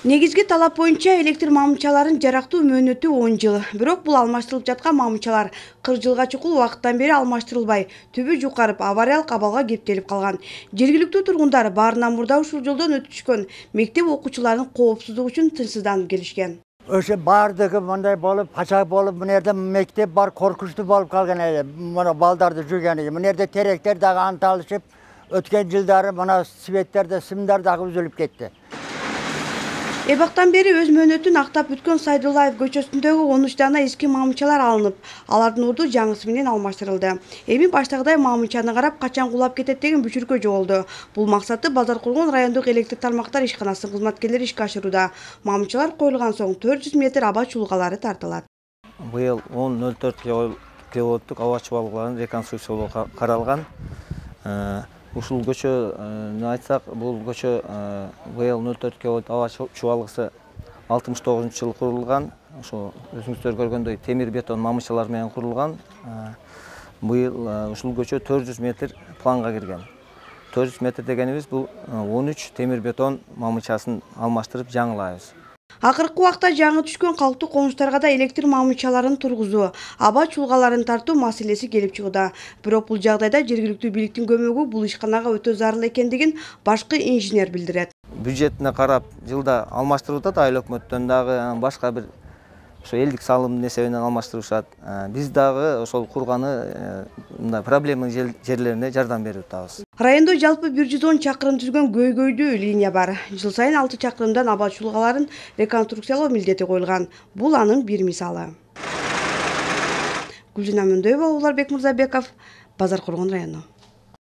Негизги талап боюнча электр мамычаларын жарактуу мөөнөтү 10 жыл. Бирок бул алмаштырылып жаткан мамычалар 40 жылга чукул убакыттан бери алмаштырылбай, түбү жукарып, авариялык абалга кептелип калган. Жергиликтүү тургундар баарынан мурда ушул жолдон өтүшкөн мектеп окуучуларынын коопсуздугу үчүн тынчсызданып келишкен. O'sha bardagi bunday bo'lib, pachak bo'lib, bu yerda maktab bor, qo'rqinchli bo'lib qolgan edi. Mana baldarda jurganiga. Bu yerda teraklar dag'i antalishib, o'tgan yillari mana svetlarda simlar dag'i uzilib ketdi. Эбактан бери өз мөөнөтүн актап бүткөн Сайдуллаев көчөсүндөгү 13 дана эски мамычалар алынып, алардын орду жаңысы менен алмаштырылды. Эми баштагыдай мамычаны карап качан кулап кетет деген бүчүркө жоголду. Бул максатты Базаркулгун райондук электр тармактар ишканасынын кызматкерлери ишке ашырууда. Мамычалар коюлган соң 400 метр аба чуулгалары тартылат. Быйыл 10.04 киловаттык аба чуулгаларын реконструкциялоо каралган. Ушул көчө айтсак, бул көчө быйыл 04 киловатт аба чубалгысы 69-жылы курулган. Ошо өзүңүздөр көргөндөй темир бетон мамычалар менен курулган. Быйыл ушул көчө 400 метр планга кирген. 400 метр дегенибиз бул 13 темир бетон мамычасын алмаштырып жаңылайбыз. Акыркы убакта жаңы түшкөн калктуу конуштарга да электр мамычаларын тургузуу, аба чуулгаларын тартуу маселеси келип чыгууда. Бирок бул жагдайда жергиликтүү бийликтин көмөгү бул ишканага өтө зарыл экендигин башкы инженер билдирет. Бюджетине карап, жылда алмаштырып атат, айыл өкмөттөн дагы башка бир ошо элдик салымдын эсебинен алмаштырышат. Биз дагы ошол курганы мындай проблемалык жерлерине жардам берип атабыз. Райондо жалпы 110 чакырым түзгөн көйгөйдүү линия бар. Жыл сайын 6 чакырымдан аба чуулгаларын реконструкциялоо милдети коюлган. Бул анын бир мисалы. Гүлжина Мөндөөбова, Уларбек Мырзабеков, Базаркулгун району.